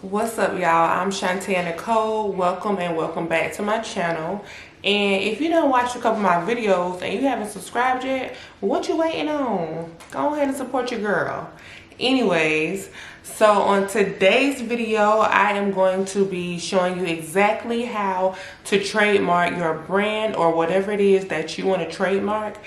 What's up, y'all? I'm Chante'A Nicole. Welcome and welcome back to my channel. And if you don't watch a couple of my videos and you haven't subscribed yet, what you waiting on? Go ahead and support your girl. Anyways, so on today's video, I am going to be showing you exactly how to trademark your brand or whatever it is that you want to trademark.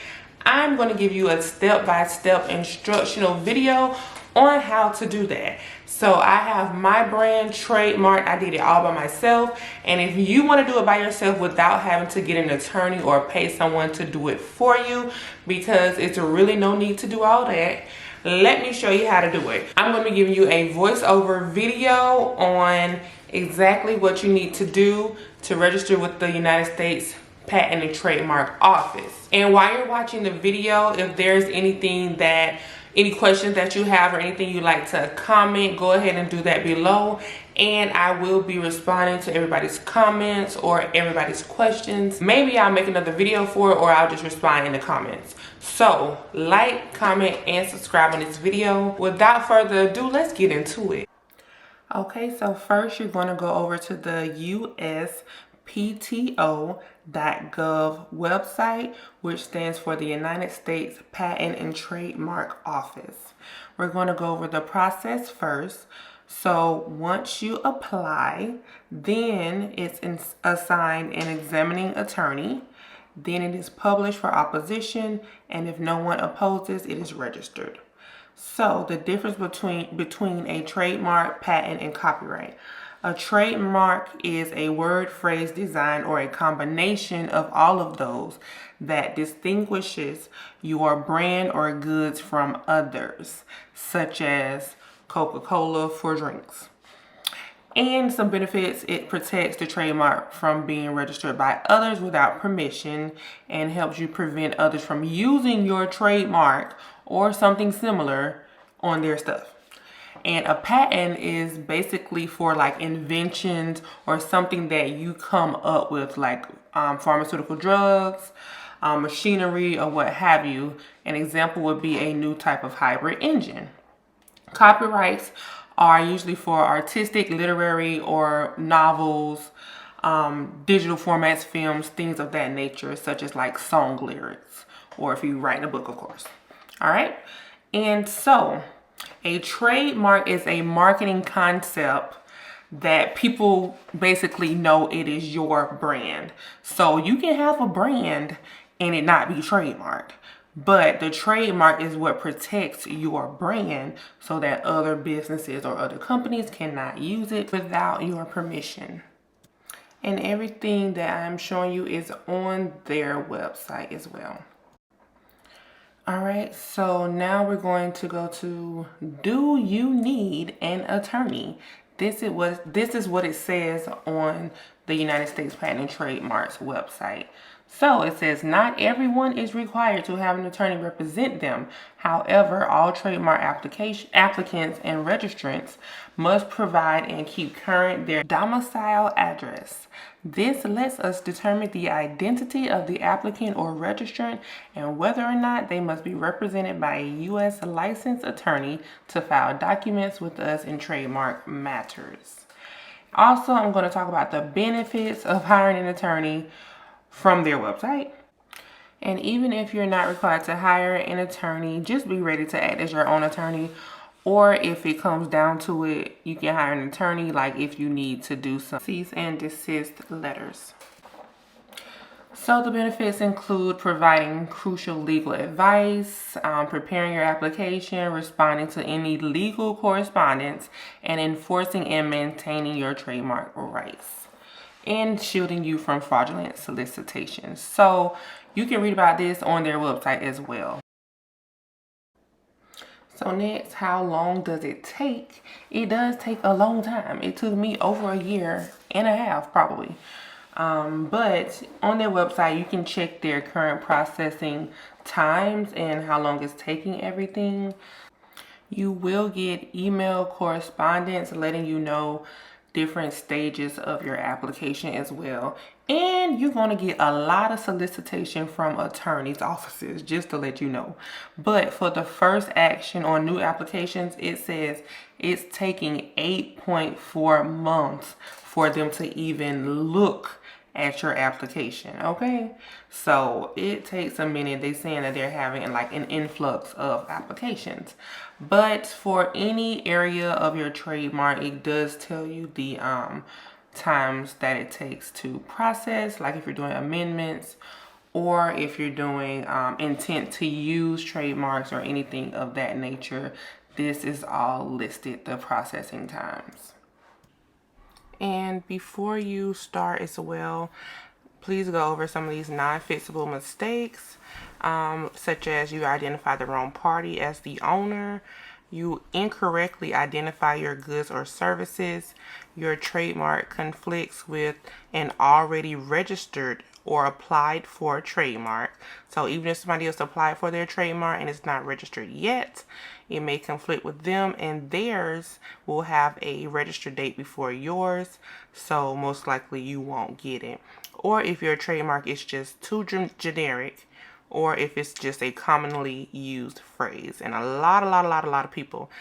I'm going to give you a step-by-step instructional video on how to do that. So I have my brand trademarked. I did it all by myself. And if you want to do it by yourself without having to get an attorney or pay someone to do it for you, because it's really no need to do all that, let me show you how to do it. I'm going to be giving you a voiceover video on exactly what you need to do to register with the United States Patent and Trademark Office. And while you're watching the video, if there's any questions that you have or anything you'd like to comment, go ahead and do that below, and I will be responding to everybody's comments or everybody's questions. Maybe I'll make another video for it, or I'll just respond in the comments. So like, comment, and subscribe on this video. Without further ado, let's get into it. Okay, so first you're going to go over to the USPTO.gov website, which stands for the United States Patent and Trademark Office. We're going to go over the process first. So once you apply, then it's assigned an examining attorney. Then it is published for opposition, and if no one opposes, it is registered. So the difference between a trademark, patent, and copyright. A trademark is a word, phrase, design, or a combination of all of those that distinguishes your brand or goods from others, such as Coca-Cola for drinks. And some benefits: it protects the trademark from being registered by others without permission and helps you prevent others from using your trademark or something similar on their stuff. And a patent is basically for like inventions or something that you come up with, like pharmaceutical drugs, machinery, or what have you. An example would be a new type of hybrid engine. Copyrights are usually for artistic, literary, or novels, digital formats, films, things of that nature, such as like song lyrics, or if you write a book, of course. All right. And so a trademark is a marketing concept that people basically know it is your brand. So you can have a brand and it not be trademarked, but the trademark is what protects your brand so that other businesses or other companies cannot use it without your permission. And everything that I'm showing you is on their website as well. All right, so now we're going to go to, do you need an attorney? This is what it says on the United States Patent and Trademark's website. So it says, not everyone is required to have an attorney represent them. However, all trademark applicants and registrants must provide and keep current their domicile address. This lets us determine the identity of the applicant or registrant and whether or not they must be represented by a U.S. licensed attorney to file documents with us in trademark matters. Also, I'm going to talk about the benefits of hiring an attorney from their website. And even if you're not required to hire an attorney, just be ready to act as your own attorney. Or if it comes down to it, you can hire an attorney, like if you need to do some cease and desist letters. So the benefits include providing crucial legal advice, preparing your application, responding to any legal correspondence, and enforcing and maintaining your trademark rights, and shielding you from fraudulent solicitations. So you can read about this on their website as well. So next, how long does it take? It does take a long time. It took me over a year and a half probably. But on their website, you can check their current processing times and how long it's taking everything. You will get email correspondence letting you know different stages of your application as well. And you're going to get a lot of solicitation from attorneys' offices, just to let you know. But for the first action on new applications, it says it's taking 8.4 months for them to even look at your application. Okay, so it takes a minute. They're saying that they're having like an influx of applications, but for any area of your trademark, it does tell you the times that it takes to process, like if you're doing amendments or if you're doing intent to use trademarks or anything of that nature. This is all listed, the processing times. And before you start as well, please go over some of these non-fixable mistakes, such as you identify the wrong party as the owner, you incorrectly identify your goods or services, your trademark conflicts with an already registered or applied for trademark. So even if somebody else applied for their trademark and it's not registered yet, it may conflict with them, and theirs will have a registered date before yours, so most likely you won't get it. Or if your trademark is just too generic, or if it's just a commonly used phrase. And a lot of people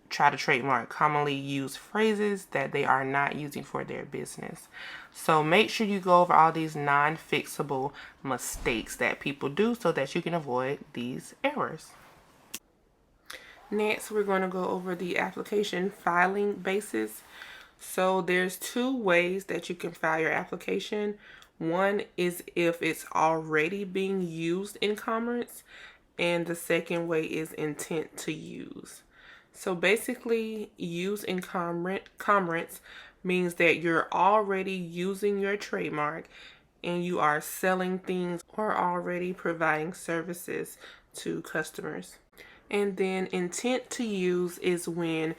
try to trademark commonly used phrases that they are not using for their business. So make sure you go over all these non-fixable mistakes that people do so that you can avoid these errors. Next, we're going to go over the application filing basis. So there's two ways that you can file your application. One is if it's already being used in commerce, and the second way is intent to use. So basically, use in commerce means that you're already using your trademark and you are selling things or already providing services to customers. And then intent to use is when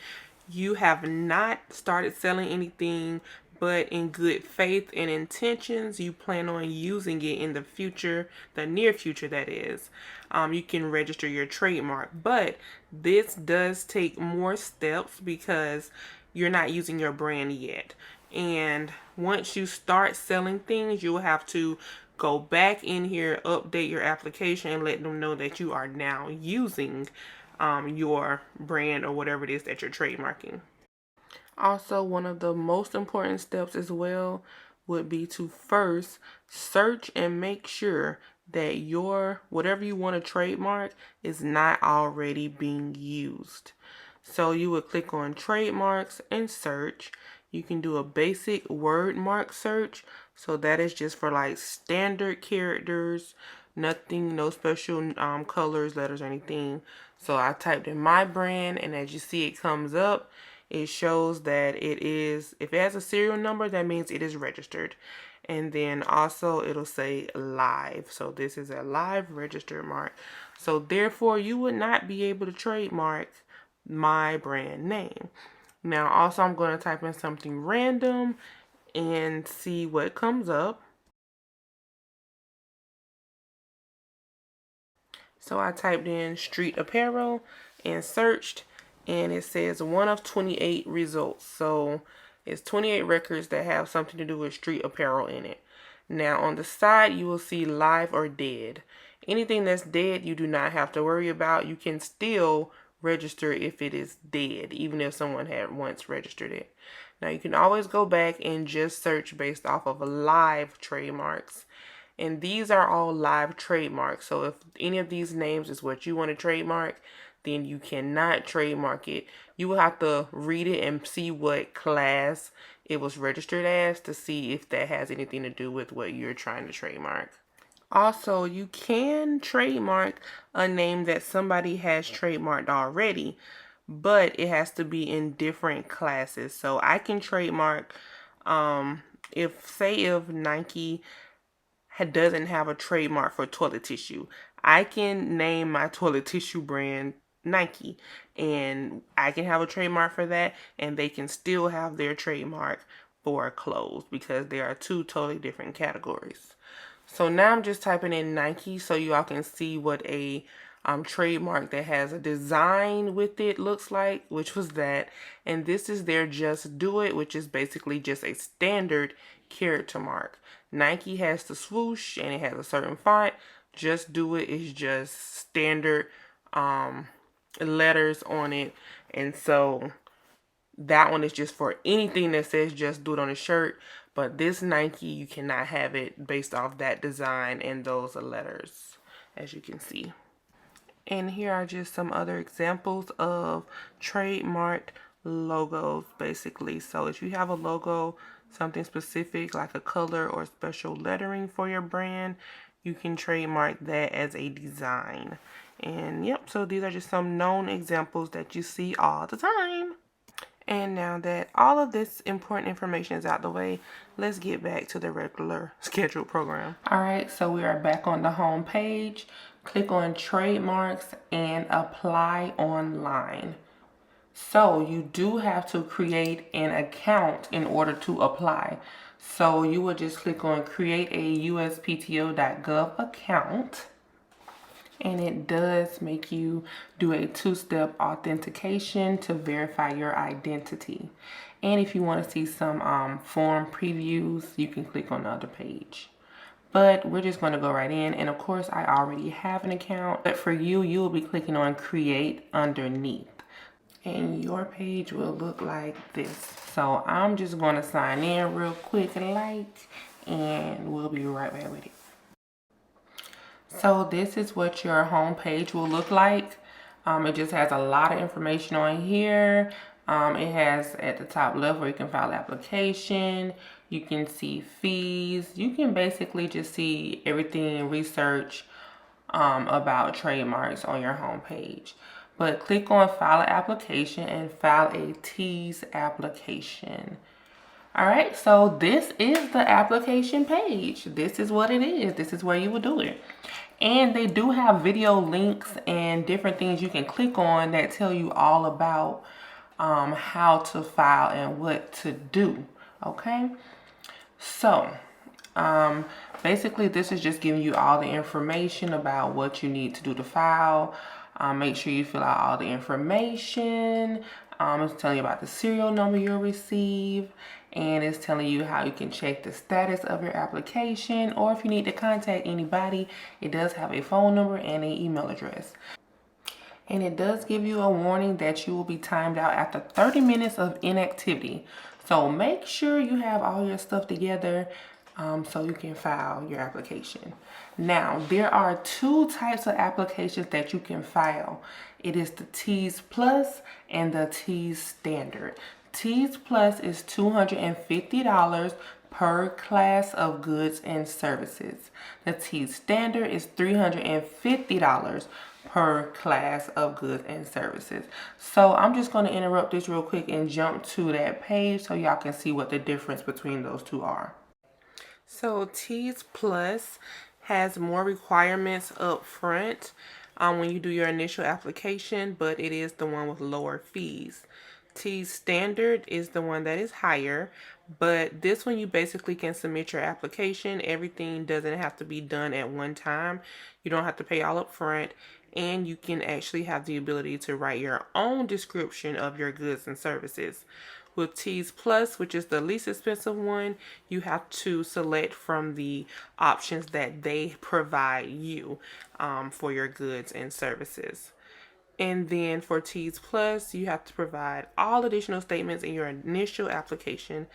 you have not started selling anything, but in good faith and intentions, you plan on using it in the future, the near future, that is. You can register your trademark, but this does take more steps because you're not using your brand yet. And once you start selling things, you'll have to go back in here, update your application, and let them know that you are now using your brand or whatever it is that you're trademarking. Also, one of the most important steps as well would be to first search and make sure that your whatever you want to trademark is not already being used. So you would click on trademarks and search. You can do a basic word mark search. So that is just for like standard characters, nothing, no special colors, letters, or anything. So I typed in my brand, and as you see, it comes up. It shows that it is, if it has a serial number, that means it is registered. And then also it'll say live. So this is a live registered mark. So therefore, you would not be able to trademark my brand name. Now also I'm going to type in something random and see what comes up. So I typed in street apparel and searched, and it says 1 of 28 results. So it's 28 records that have something to do with street apparel in it. Now on the side you will see live or dead. Anything that's dead you do not have to worry about. You can still register if it is dead, even if someone had once registered it. Now you can always go back and just search based off of live trademarks. And these are all live trademarks. So if any of these names is what you want to trademark, then you cannot trademark it. You will have to read it and see what class it was registered as to see if that has anything to do with what you're trying to trademark. Also, you can trademark a name that somebody has trademarked already, but it has to be in different classes. So I can trademark, if Nike doesn't have a trademark for toilet tissue, I can name my toilet tissue brand Nike, and I can have a trademark for that, and they can still have their trademark for clothes because there are two totally different categories. So now I'm just typing in Nike so you all can see what a trademark that has a design with it, looks like, which was that. And this is their Just Do It, which is basically just a standard character mark. Nike has the swoosh and it has a certain font. Just Do It is just standard letters on it. And so that one is just for anything that says Just Do It on a shirt. But this Nike, you cannot have it based off that design and those letters, as you can see. And here are just some other examples of trademarked logos, basically. So if you have a logo, something specific like a color or special lettering for your brand, you can trademark that as a design. And yep, so these are just some known examples that you see all the time. And now that all of this important information is out the way, let's get back to the regular scheduled program. All right, so we are back on the home page. Click on trademarks and apply online. So you do have to create an account in order to apply. So you would just click on create a uspto.gov account. And it does make you do a two-step authentication to verify your identity. And if you want to see some form previews, you can click on the other page. But we're just going to go right in. And of course, I already have an account. But for you, you will be clicking on create underneath. And your page will look like this. So I'm just going to sign in real quick and we'll be right back with it. So this is what your home page will look like. It just has a lot of information on here. It has at the top left where you can file application. You can see fees. You can basically just see everything and research about trademarks on your home page. But click on file an application and file a tease application. All right, so this is the application page. This is what it is. This is where you would do it. And they do have video links and different things you can click on that tell you all about how to file and what to do. Okay, so basically this is just giving you all the information about what you need to do to file. Make sure you fill out all the information. It's telling you about the serial number you'll receive, and it's telling you how you can check the status of your application, or if you need to contact anybody, it does have a phone number and an email address. And it does give you a warning that you will be timed out after 30 minutes of inactivity. So make sure you have all your stuff together so you can file your application. Now, there are two types of applications that you can file. It is the Tease Plus and the Tease Standard. Tease Plus is $250 per class of goods and services. The Tease Standard is $350 per class of goods and services. So I'm just going to interrupt this real quick and jump to that page so y'all can see what the difference between those two are. So Tease Plus has more requirements up front when you do your initial application, but it is the one with lower fees. Tease Standard is the one that is higher, but this one you basically can submit your application. Everything doesn't have to be done at one time. You don't have to pay all up front, and you can actually have the ability to write your own description of your goods and services. With Tease Plus, which is the least expensive one, you have to select from the options that they provide you for your goods and services. And then for Tease Plus, you have to provide all additional statements in your initial application.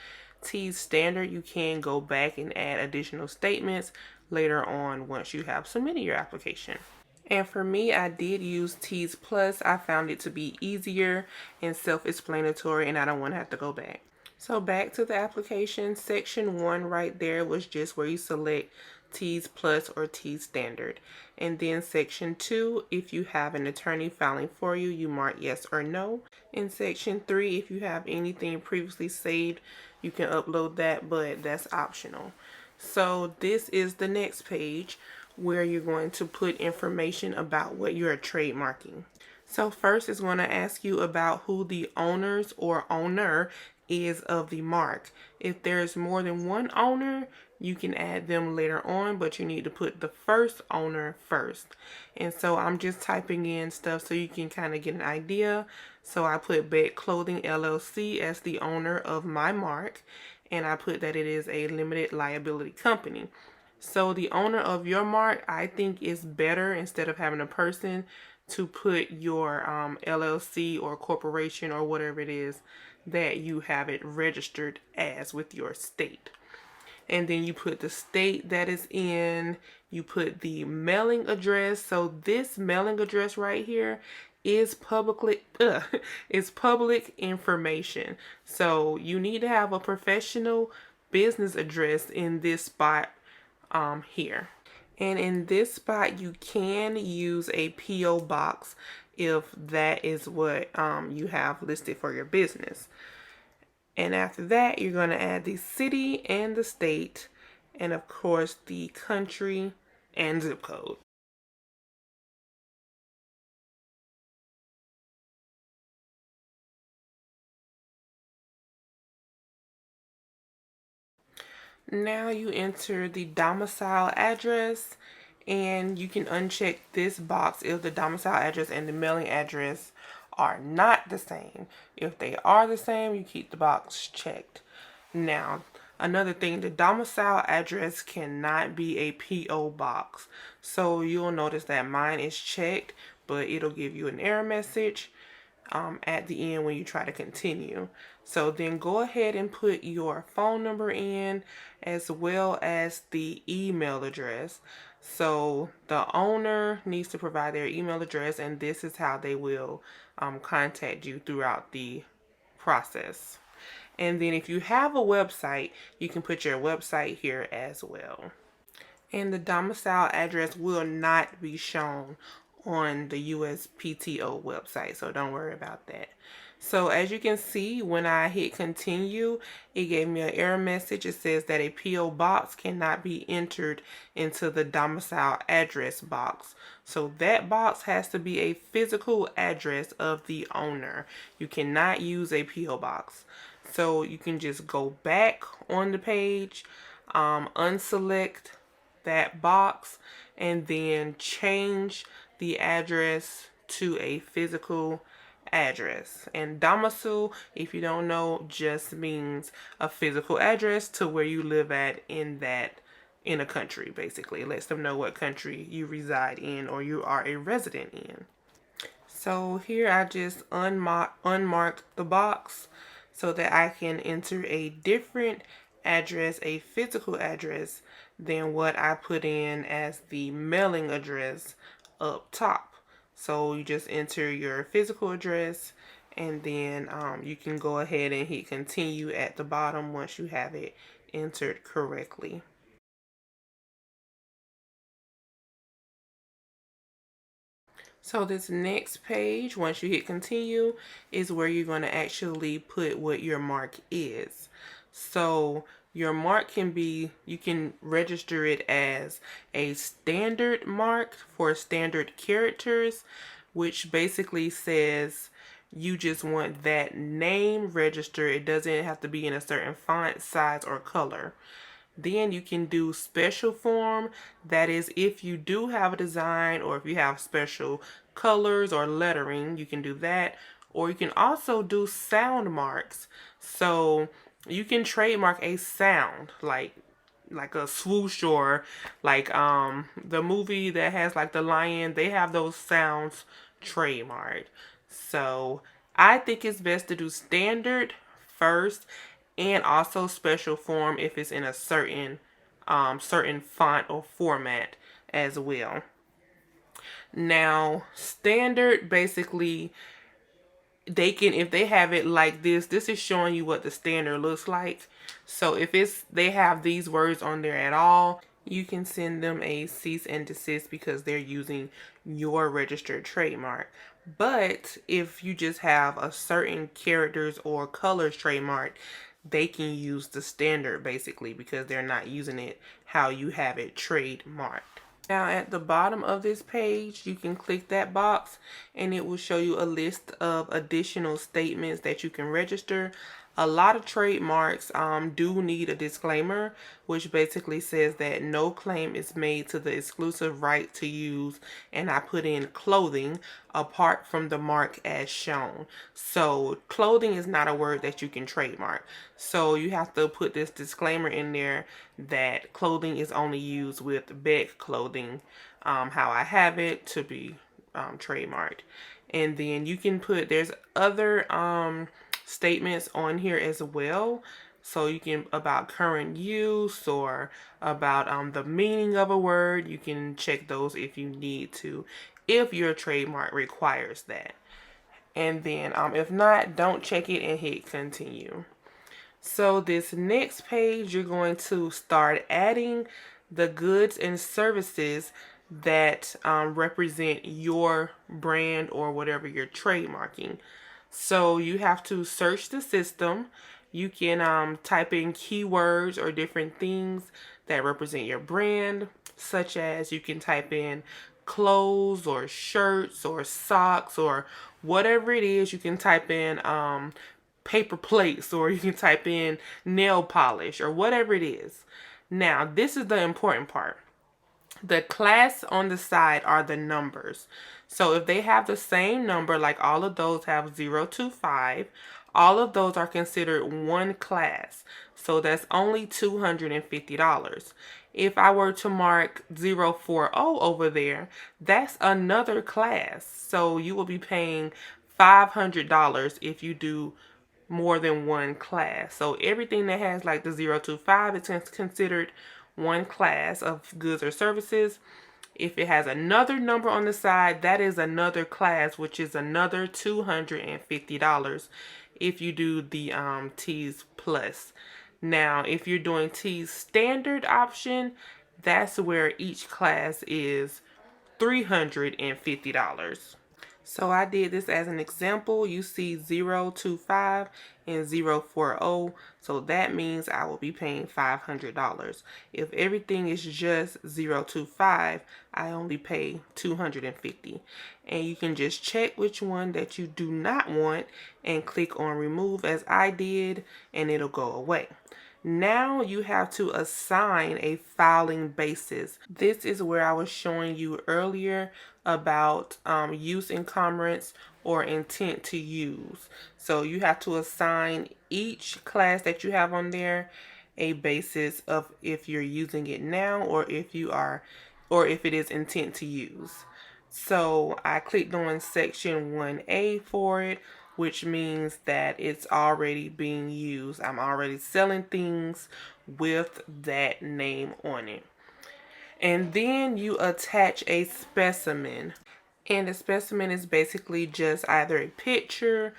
Tease Standard, you can go back and add additional statements later on once you have submitted your application. And for me, I did use Tease Plus. I found it to be easier and self-explanatory, and I don't want to have to go back. So back to the application, section 1 right there was just where you select Tease Plus or Tease Standard. And then section 2, if you have an attorney filing for you, you mark yes or no. In section 3, if you have anything previously saved, you can upload that, but that's optional. So this is the next page where you're going to put information about what you're trademarking. So first it's going to ask you about who the owners or owner is of the mark. If there's more than one owner, you can add them later on, but you need to put the first owner first. And so I'm just typing in stuff so you can kind of get an idea. So I put Bed Clothing LLC as the owner of my mark, and I put that it is a limited liability company. So the owner of your mark, I think, is better instead of having a person to put your LLC or corporation or whatever it is that you have it registered as with your state. And then you put the state that is in, you put the mailing address. So this mailing address right here is is public information. So you need to have a professional business address in this spot here. And in this spot, you can use a P.O. box if that is what you have listed for your business. And after that, you're going to add the city and the state, and of course the country and zip code. Now you enter the domicile address, and you can uncheck this box if the domicile address and the mailing address are not the same. If they are the same, you keep the box checked. Now, another thing, the domicile address cannot be a P.O. box. So you'll notice that mine is checked, but it'll give you an error message at the end when you try to continue. So then go ahead and put your phone number in as well as the email address. So the owner needs to provide their email address, and this is how they will contact you throughout the process. And then if you have a website, you can put your website here as well. And the domicile address will not be shown on the USPTO website, so don't worry about that. So as you can see, when I hit continue, it gave me an error message. It says that a P.O. box cannot be entered into the domicile address box. So that box has to be a physical address of the owner. You cannot use a P.O. box. So you can just go back on the page, unselect that box, and then change the address to a physical address. And domicile, if you don't know, just means a physical address to where you live at in a country. Basically, it lets them know what country you reside in or you are a resident in. So here I just unmarked the box so that I can enter a different address, a physical address, than what I put in as the mailing address up top. So you just enter your physical address, and then you can go ahead and hit continue at the bottom once you have it entered correctly. So this next page, once you hit continue, is where you're going to actually put what your mark is. So your mark can be, you can register it as a standard mark for standard characters, which basically says you just want that name registered. It doesn't have to be in a certain font, size, or color. Then you can do special form. That is, if you do have a design or if you have special colors or lettering, you can do that. Or you can also do sound marks. So you can trademark a sound like a swoosh, or like the movie that has like the lion, they have those sounds trademarked. So I think it's best to do standard first, and also special form if it's in a certain font or format as well. Now, standard, basically, they can, if they have it like this is showing you what the standard looks like. So if they have these words on there at all, you can send them a cease and desist because they're using your registered trademark. But if you just have a certain characters or colors trademark, they can use the standard basically because they're not using it how you have it trademarked. Now at the bottom of this page, you can click that box and it will show you a list of additional statements that you can register. A lot of trademarks do need a disclaimer, which basically says that no claim is made to the exclusive right to use, and I put in clothing apart from the mark as shown. So clothing is not a word that you can trademark. So you have to put this disclaimer in there that clothing is only used with Beck clothing, how I have it, to be trademarked. And then you can put, there's other statements on here as well. So you can, about current use or about the meaning of a word, you can check those if you need to, if your trademark requires that. And then if not, don't check it and hit continue. So this next page, you're going to start adding the goods and services that represent your brand or whatever you're trademarking. So you have to search the system. You can type in keywords or different things that represent your brand, such as you can type in clothes or shirts or socks or whatever it is. You can type in paper plates, or you can type in nail polish or whatever it is. Now, this is the important part. The class on the side are the numbers. So if they have the same number, like all of those have 0 to 5, all of those are considered one class. So that's only $250. If I were to mark 040 over there, that's another class. So you will be paying $500 if you do more than one class. So everything that has like the 0 to 5 is considered one class of goods or services. If it has another number on the side, that is another class, which is another $250 if you do the T's plus. Now, if you're doing T's standard option, that's where each class is $350. So I did this as an example. You see 025 and 040. So that means I will be paying $500. If everything is just 025, I only pay $250. And you can just check which one that you do not want and click on remove as I did, and it'll go away. Now you have to assign a filing basis. This is where I was showing you earlier about use encumbrance or intent to use. So you have to assign each class that you have on there a basis of if you're using it now or if it is intent to use. So I clicked on section 1A for it, which means that it's already being used. I'm already selling things with that name on it. And then you attach a specimen. And the specimen is basically just either a picture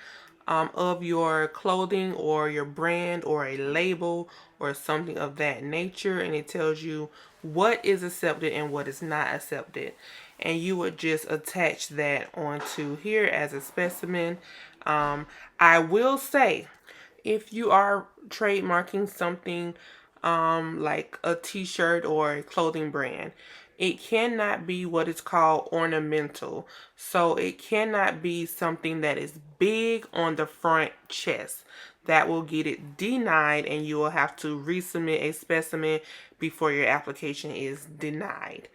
of your clothing or your brand or a label or something of that nature, and it tells you what is accepted and what is not accepted. And you would just attach that onto here as a specimen. I will say, if you are trademarking something like a t-shirt or a clothing brand, it cannot be what is called ornamental. So it cannot be something that is big on the front chest. That will get it denied, and you will have to resubmit a specimen before your application is denied.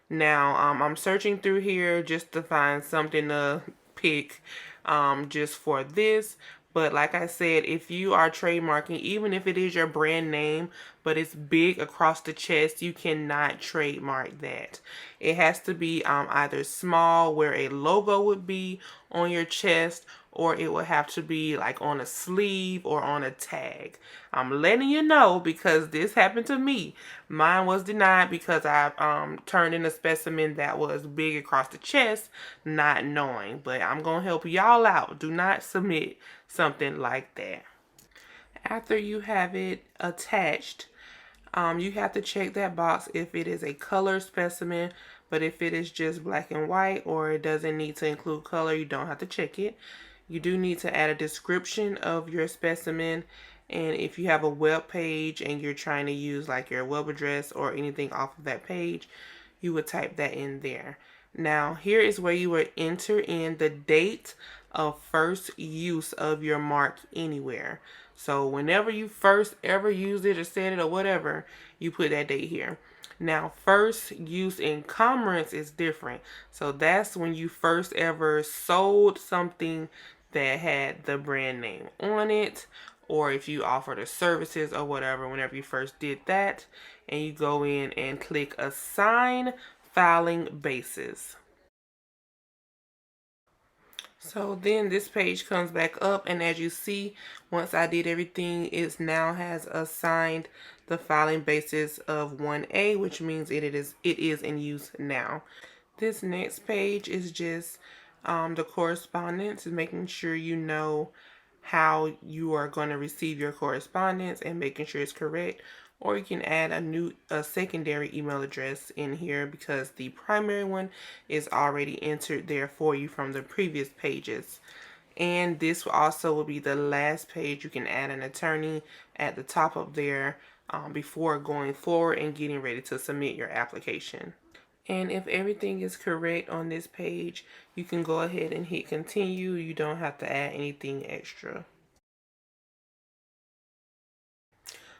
Now, I'm searching through here just to find something to pick just for this. But like I said, if you are trademarking, even if it is your brand name, but it's big across the chest, you cannot trademark that. It has to be either small, where a logo would be on your chest, or it would have to be like on a sleeve or on a tag. I'm letting you know because this happened to me. Mine was denied because I turned in a specimen that was big across the chest, not knowing. But I'm going to help y'all out. Do not submit something like that. After you have it attached, you have to check that box if it is a color specimen. But if it is just black and white or it doesn't need to include color, you don't have to check it. You do need to add a description of your specimen, and if you have a web page and you're trying to use like your web address or anything off of that page, you would type that in there. Now, here is where you would enter in the date of first use of your mark anywhere. So whenever you first ever used it or said it or whatever, you put that date here. Now, first use in commerce is different. So that's when you first ever sold something that had the brand name on it, or if you offered a services or whatever, whenever you first did that, and you go in and click assign filing basis. So then this page comes back up, and as you see, once I did everything, it now has assigned the filing basis of 1A, which means it is in use now. This next page is just the correspondence, and making sure you know how you are going to receive your correspondence and making sure it's correct. Or you can add a secondary email address in here because the primary one is already entered there for you from the previous pages. And this also will be the last page. You can add an attorney at the top of there before going forward and getting ready to submit your application. And if everything is correct on this page, you can go ahead and hit continue. You don't have to add anything extra.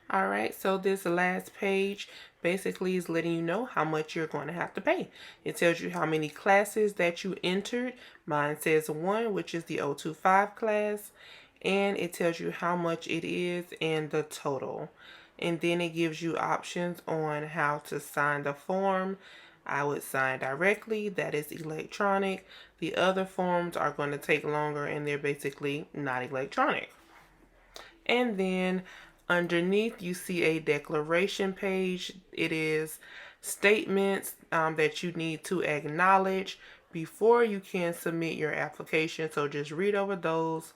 All right, so this last page basically is letting you know how much you're going to have to pay. It tells you how many classes that you entered. Mine says 1, which is the 025 class, and it tells you how much it is and the total. And then it gives you options on how to sign the form. I would sign directly, that is electronic. The other forms are going to take longer and they're basically not electronic. And then underneath you see a declaration page. It is statements that you need to acknowledge before you can submit your application. So just read over those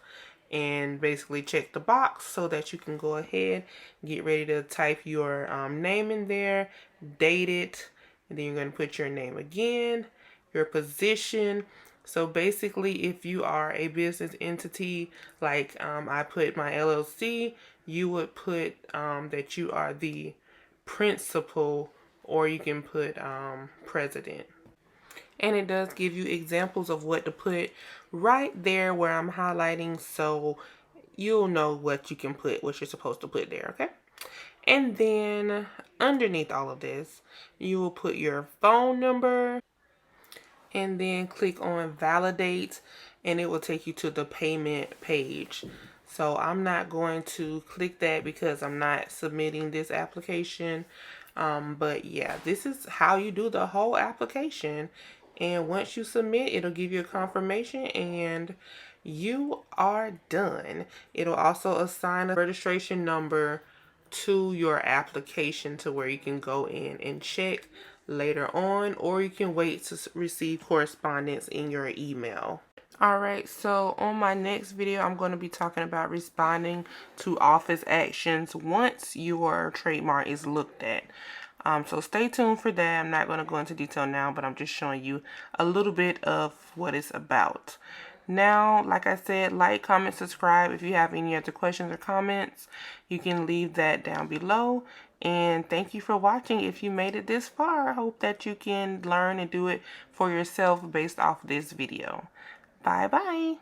and basically check the box so that you can go ahead, get ready to type your name in there, date it, and then you're going to put your name again, your position. So basically, if you are a business entity, like I put my LLC, you would put that you are the principal, or you can put president. And it does give you examples of what to put right there where I'm highlighting, so you'll know what you can put, what you're supposed to put there, okay? And then underneath all of this, you will put your phone number and then click on validate, and it will take you to the payment page. So I'm not going to click that because I'm not submitting this application. But yeah, this is how you do the whole application. And once you submit, it'll give you a confirmation and you are done. It'll also assign a registration number to your application to where you can go in and check later on, or you can wait to receive correspondence in your email. Alright, so on my next video, I'm going to be talking about responding to office actions once your trademark is looked at. So stay tuned for that. I'm not going to go into detail now, but I'm just showing you a little bit of what it's about. Now, like I said, like, comment, subscribe. If you have any other questions or comments, you can leave that down below. And thank you for watching. If you made it this far, I hope that you can learn and do it for yourself based off this video. Bye-bye.